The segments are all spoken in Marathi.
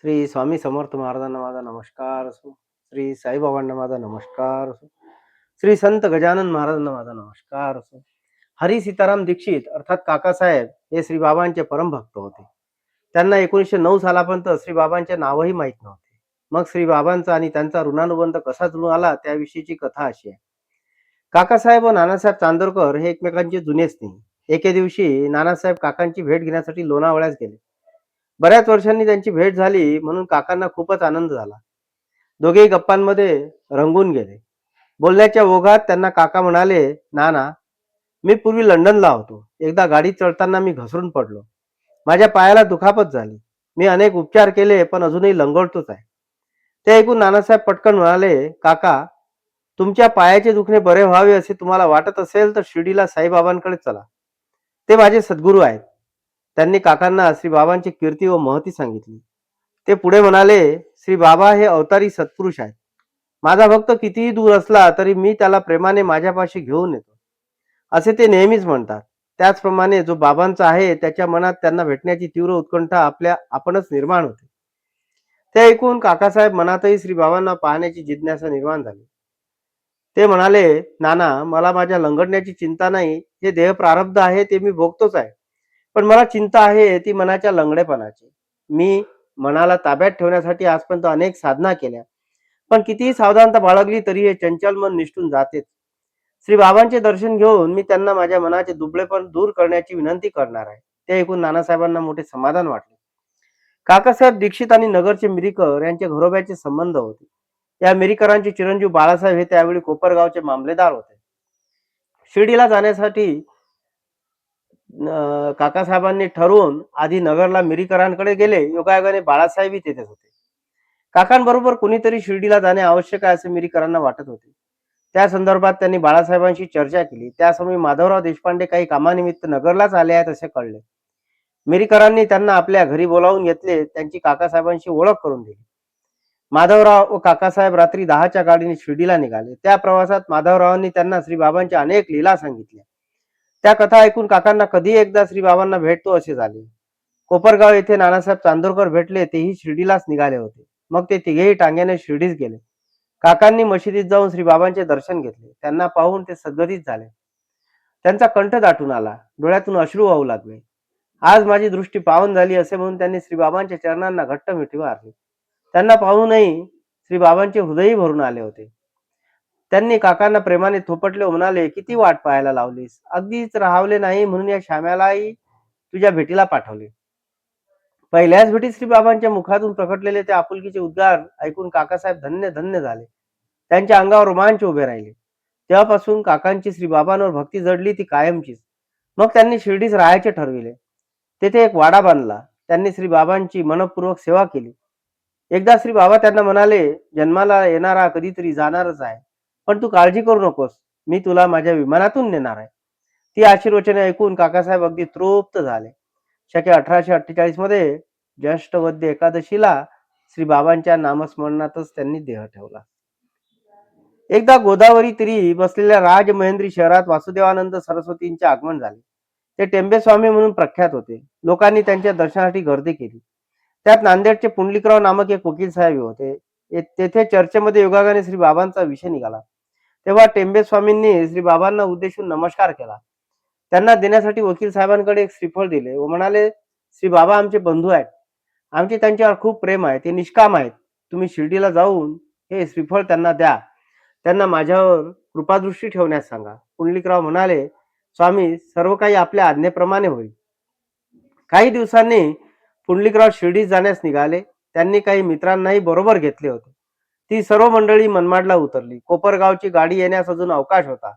श्री स्वामी समर्थ महाराजांना माझा नमस्कार असो. श्री साईबाबांना माझा नमस्कार असो. श्री संत गजानन महाराजांना माझा नमस्कार असो. हरी सीताराम दीक्षित अर्थात काकासाहेब हे श्री बाबांचे परमभक्त होते. त्यांना 1909 सालापर्यंत श्री बाबांचे नावही माहीत नव्हते. मग श्री बाबांचा आणि त्यांचा ऋणानुबंध कसा जुळून आला त्याविषयीची कथा अशी आहे. काकासाहेब व नानासाहेब चांदोरकर हे एकमेकांचे जुने स्नेही. एके दिवशी नानासाहेब काकांची भेट घेण्यासाठी लोणावळ्यास गेले. बऱ्याच वर्षांनी त्यांची भेट झाली म्हणून काकांना खूपच आनंद झाला. दोघेही गप्पांमध्ये रंगून गेले. बोलण्याच्या ओघात त्यांना काका म्हणाले, "नाना, मी पूर्वी लंडनला होतो. एकदा गाडीत चढताना मी घसरून पडलो. माझ्या पायाला दुखापत झाली. मी अनेक उपचार केले पण अजूनही लंगोटतोच आहे." ते ऐकून नानासाहेब पटकन म्हणाले, "काका, तुमच्या पायाचे दुखणे बरे व्हावे असे तुम्हाला वाटत असेल तर शिर्डीला साईबाबांकडे चला. ते माझे सद्गुरू आहेत." त्यांनी काकांना श्री बाबांची कीर्ती व महती सांगितली. ते पुढे म्हणाले, "श्री बाबा हे अवतारी सत्पुरुष आहेत. माझा भक्त कितीही दूर असला तरी मी त्याला प्रेमाने माझ्यापाशी घेऊन येतो, असे ते नेहमीच म्हणतात. त्याचप्रमाणे जो बाबांचा आहे त्याच्या मनात त्यांना भेटण्याची तीव्र उत्कंठा आपणच निर्माण होते." ते ऐकून काकासाहेब मनातही श्री बाबांना पाहण्याची जिज्ञासा निर्माण झाली. ते म्हणाले, "नाना, मला माझ्या लंगडण्याची चिंता नाही. हे देह प्रारब्ध आहे ते मी भोगतोच आहे. पण मला चिंता आहे ती मनाच्या लंगडेपणाची. मी मनाला ताब्यात ठेवण्यासाठी आजपर्यंत अनेक साधना केल्या, पण कितीही सावधानता बाळगली तरी हे चंचल मन निसटून जातेच. श्री बाबांचे दर्शन घेऊन मी त्यांना माझ्या मनाचे दुबळेपण दूर करण्याची विनंती करणार आहे." ते ऐकून नानासाहेबांना मोठे समाधान वाटले. काकासाहेब दीक्षित आणि नगरचे मिरीकर यांचे घरोब्याचे संबंध होते. या मिरीकरांचे चिरंजीव बाळासाहेब हे त्यावेळी कोपरगावचे मामलेदार होते. शिर्डीला जाण्यासाठी काकासाहेबांनी ठरवून आधी नगरला मिरीकरांकडे गेले. योगायोगाने बाळासाहेबही तेथेच होते. काकांबरोबर कुणीतरी शिर्डीला जाणे आवश्यक आहे असे मिरीकरांना वाटत होते. त्या संदर्भात त्यांनी बाळासाहेबांशी चर्चा केली. त्यासमयी माधवराव देशपांडे काही कामानिमित्त नगरलाच आले आहेत असे कळले. मिरीकरांनी त्यांना आपल्या घरी बोलावून घेतले. त्यांची काकासाहेबांशी ओळख करून दिली. माधवराव व काकासाहेब रात्री 10च्या गाडीने शिर्डीला निघाले. त्या प्रवासात माधवरावांनी त्यांना श्री बाबांच्या अनेक लीला सांगितल्या. त्या कथा ऐकून काकांना कधी एकदा श्री बाबांना भेटतो असे झाले. कोपरगाव येथे नानासाहेब चांदोरकर भेटले. तेही शिर्डीलाच निघाले होते. मग ते तिघेही टांग्याने शिर्डीस गेले. काकांनी मशिदीत जाऊन श्री बाबांचे दर्शन घेतले. त्यांना पाहून ते सद्गदित झाले. त्यांचा कंठ दाटून आला. डोळ्यातून अश्रू वाहू लागले. "आज माझी दृष्टी पावन झाली" असे म्हणून त्यांनी श्री बाबांच्या चरणांना घट्ट मिठी मारली. त्यांना पाहूनही श्री बाबांचे हृदयही भरून आले होते. त्यांनी काकांना प्रेमाने थोपटले व म्हणाले, "किती वाट पाहायला लावलीस. अगदीच राहावले नाही म्हणून या श्याम्यालाही तुझ्या भेटीला पाठवले." पहिल्याच भेटीत श्री बाबांच्या मुखातून प्रकटलेले ते आपुलकीचे उद्गार ऐकून काकासाहेब धन्य धन्य झाले. त्यांच्या अंगावर रोमांच उभे राहिले. तेव्हापासून काकांची श्री बाबांवर भक्ती जडली ती कायमचीच. मग त्यांनी शिर्डीस राहायचे ठरविले. तेथे एक वाडा बांधला. त्यांनी श्री बाबांची मनपूर्वक सेवा केली. एकदा श्री बाबा त्यांना म्हणाले, "जन्माला येणारा कधीतरी जाणारच आहे. पण तू काळजी करू नकोस. मी तुला माझ्या विमानातून नेणार आहे." ती आशीर्वचने ऐकून काकासाहेब अगदी तृप्त झाले. शके 1848 मध्ये ज्येष्ठ वद्य एकादशीला श्री बाबांच्या नामस्मरणातच त्यांनी देह ठेवला. एकदा गोदावरी तीरी बसलेल्या राजमहेंद्री शहरात वासुदेवानंद सरस्वतींचे आगमन झाले. ते टेंबेस्वामी म्हणून प्रख्यात होते. लोकांनी त्यांच्या दर्शनासाठी गर्दी केली. त्यात नांदेडचे पुंडलिकराव नामक एक वकील साहेब होते. तेथे चर्चेमध्ये योगायोगाने श्री बाबांचा विषय निघाला. तेव्हा टेंबेस्वामींनी श्री बाबांना उद्देशून नमस्कार केला. त्यांना देण्यासाठी वकील साहेबांकडे एक श्रीफळ दिले व म्हणाले, "श्री बाबा आमचे बंधू आहेत. आमचे त्यांच्यावर खूप प्रेम आहे. ते निष्काम आहेत. तुम्ही शिर्डीला जाऊन हे श्रीफळ त्यांना द्या. त्यांना माझ्यावर कृपादृष्टी ठेवण्यास सांगा." पुंडलिकराव म्हणाले, "स्वामी, सर्व काही आपल्या आज्ञेप्रमाणे होईल." काही दिवसांनी पुंडलिकराव शिर्डीस जाण्यास निघाले. त्यांनी काही मित्रांनाही बरोबर घेतले होते. ती सर्व मंडळी मनमाडला उतरली. कोपरगावची गाडी येण्यास अजून अवकाश होता.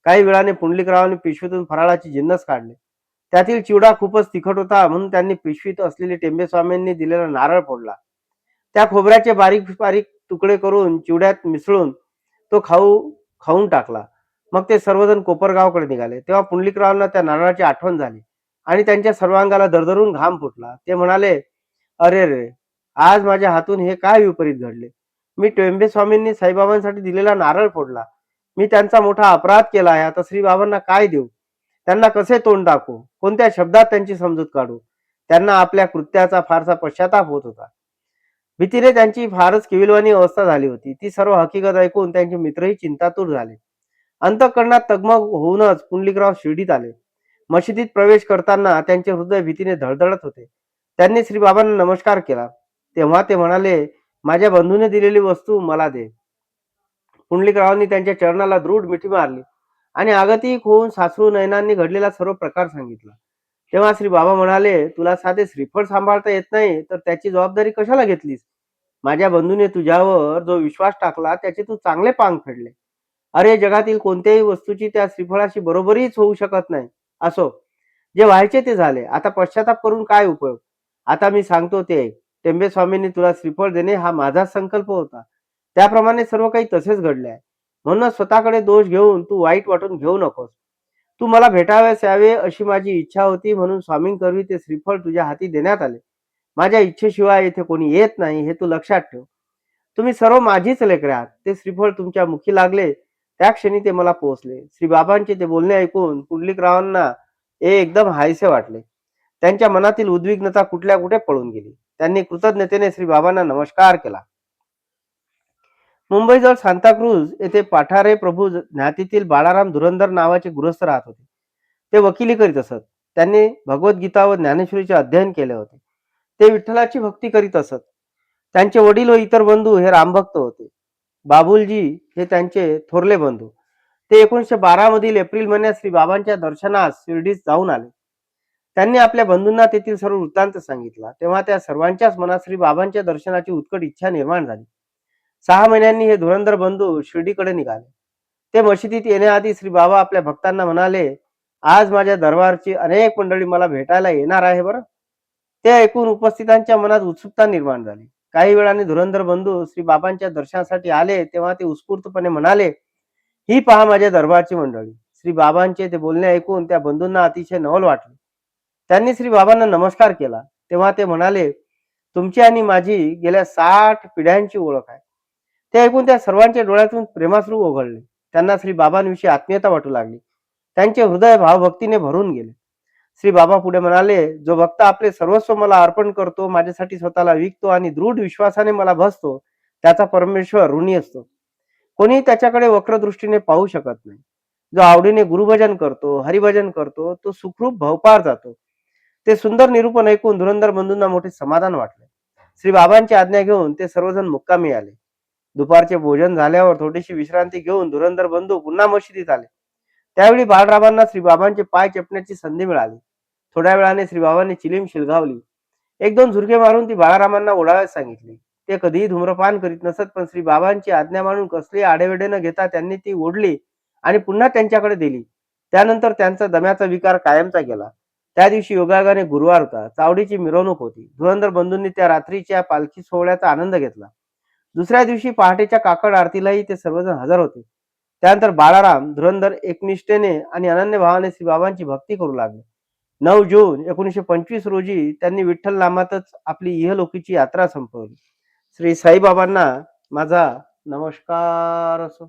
काही वेळाने पुंडलिकरावांनी पिशवीतून फराळाचे जिन्नस काढले. त्यातील चिवडा खूपच तिखट होता म्हणून त्यांनी पिशवीत असलेले टेंबेस्वामींनी दिलेला नारळ फोडला. त्या खोबऱ्याचे बारीक बारीक तुकडे करून चिवड्यात मिसळून तो खाऊन टाकला. मग ते सर्वजण कोपरगावकडे निघाले. तेव्हा पुंडलिकरावांना त्या नारळाची आठवण झाली आणि त्यांच्या सर्वांगाला दरदरून घाम फुटला. ते म्हणाले, "अरे रे, आज माझ्या हातून हे काय विपरीत घडले. मी टेंबेस्वामींनी साईबाबांसाठी दिलेला नारळ फोडला. मी त्यांचा मोठा अपराध केला आहे. आता श्रीबाबांना काय देऊ? त्यांना कसे तोंड दाखवू? कोणत्या शब्दात त्यांची समजूत काढू?" त्यांना आपल्या कृत्याचा फारसा पश्चाताप होत होता. भीतीने त्यांची फारच केविलवाणी अवस्था झाली होती. ती सर्व हकीकत ऐकून त्यांचे मित्रही चिंतातूर झाले. अंतःकरणात तगमग होऊनच पुंडलिकराव शिर्डीत आले. मशिदीत प्रवेश करताना त्यांचे हृदय भीतीने धडधडत होते. त्यांनी श्रीबाबांना नमस्कार केला. तेव्हा ते म्हणाले, माझ्या बंधूने दिलेली वस्तू मला दे. पुंडलिकरावांनी त्यांच्या चरणाला दृढ मिठी मारली आणि आगतिक होऊन साश्रू नयनांनी घडलेला सर्व प्रकार सांगितला. तेव्हा श्री बाबा म्हणाले, तुला साधे श्रीफळ सांभाळता येत नाही तर त्याची जबाबदारी कशाला घेतलीस? माझ्या बंधूने तुझ्यावर जो विश्वास टाकला त्याचे तू चांगले पांग फेडले. अरे, जगातील कोणत्याही वस्तूची त्या श्रीफळाशी बरोबरीच होऊ शकत नाही. असो, जे व्हायचे ते झाले. आता पश्चाताप करून काय उपयोग? आता मी सांगतो ते ऐक. टेंबे स्वामींनी तुला श्रीफळ देणे हा माझाच संकल्प होता. त्याप्रमाणे सर्व काही तसेच घडले आहे. म्हणूनच स्वतःकडे दोष घेऊन तू वाईट वाटून घेऊ नकोस. तू मला भेटावयास यावे अशी माझी इच्छा होती, म्हणून स्वामींकरवी ते श्रीफळ तुझ्या हाती देण्यात आले. माझ्या इच्छेशिवाय येथे कोणी येत नाही, हे तू लक्षात ठेव. तुम्ही सर्व माझीच लेकरे आहात. ते श्रीफळ तुमच्या मुखी लागले त्या क्षणी ते मला पोहोचले. श्री बाबांचे ते बोलणे ऐकून पुंडलिकरावांना एकदम हायसे वाटले. त्यांच्या मनातील उद्विग्नता कुठल्या कुठे पळून गेली. त्यांनी कृतज्ञतेने श्री बाबांना नमस्कार केला. मुंबईजवळ सांताक्रूज येथे पाठारे प्रभू ज्ञातीतील बाळाराम धुरंधर नावाचे गृहस्थ राहत होते. ते वकिली करीत असत. त्यांनी भगवद्गीता व ज्ञानेश्वरीचे अध्ययन केले होते. ते विठ्ठलाची भक्ती करीत असत. त्यांचे वडील व इतर बंधू हे रामभक्त होते. बाबुलजी हे त्यांचे थोरले बंधू. ते 1912 मधील एप्रिल महिन्यात श्री बाबांच्या दर्शनास शिर्डीत जाऊन आले. त्यांनी आपल्या बंधूंना तेथील सर्व वृत्तांत सांगितला. तेव्हा त्या सर्वांच्याच मनात श्री बाबांच्या दर्शनाची उत्कट इच्छा निर्माण झाली. 6 महिन्यांनी हे धुरंधर बंधू शिर्डीकडे निघाले. ते मशिदीत येण्याआधी श्री बाबा आपल्या भक्तांना म्हणाले, आज माझ्या दरबारची अनेक मंडळी मला भेटायला येणार आहे बरं. ते ऐकून उपस्थितांच्या मनात उत्सुकता निर्माण झाली. काही वेळाने धुरंधर बंधू श्री बाबांच्या दर्शनासाठी आले. तेव्हा ते उत्स्फूर्तपणे म्हणाले, ही पहा माझ्या दरबारची मंडळी. श्री बाबांचे ते बोलणे ऐकून त्या बंधूंना अतिशय नवल वाटले. त्यांनी श्री बाबांना नमस्कार केला. तेव्हा ते म्हणाले, तुमची आणि माझी गेल्या 60 पिढ्यांची ओळख आहे. ते ऐकून त्या सर्वांच्या डोळ्यातून प्रेमाश्रू ओघळले. त्यांना श्री बाबांविषयी आत्मीयता वाटू लागली. त्यांचे हृदय भावभक्तीने भरून गेले. श्री बाबा पुढे म्हणाले, जो भक्त आपले सर्वस्व मला अर्पण करतो, माझ्यासाठी स्वतःला विकतो आणि दृढ विश्वासाने मला भजतो, त्याचा परमेश्वर ऋणी असतो. कोणी त्याच्याकडे वक्रदृष्टीने पाहू शकत नाही. जो आवडीने गुरुभजन करतो, हरिभजन करतो, तो सुखरूप भवपार जातो. ते सुंदर निरूपण ऐकून धुरंधर बंधूंना मोठे समाधान वाटले. श्री बाबांची आज्ञा घेऊन ते सर्वजण मुक्कामी आले. दुपारचे भोजन झाल्यावर थोडीशी विश्रांती घेऊन धुरंधर बंधू पुन्हा मशिदीत आले. त्यावेळी बाळरामांना श्री बाबांचे पाय चेपण्याची संधी मिळाली. थोड्या वेळाने श्री बाबांनी चिलीम शिलगावली. 1-2 झुरके मारून ती बाळारामांना ओढावयास सांगितली. ते कधीही धूम्रपान करीत नसत, पण श्री बाबांची आज्ञा मानून कसली आडेवेडे न घेता त्यांनी ती ओढली आणि पुन्हा त्यांच्याकडे दिली. त्यानंतर त्यांचा दम्याचा विकार कायमचा गेला. त्या दिवशी योगायोगाने गुरुवार होता. चावडीची मिरवणूक होती. धुरंधर बंधूंनी त्या रात्रीच्या पालखी सोहळ्याचा आनंद घेतला. दुसऱ्या दिवशी पहाटेच्या काकड आरतीलाही ते सर्वजण हजर होते. त्यानंतर बाळाराम धुरंधर एकनिष्ठेने आणि अनन्य भावाने श्री बाबांची भक्ती करू लागले. 9 जून 1925 रोजी त्यांनी विठ्ठल नामातच आपली इहलोकीची यात्रा संपवली. श्री साईबाबांना माझा नमस्कार असो.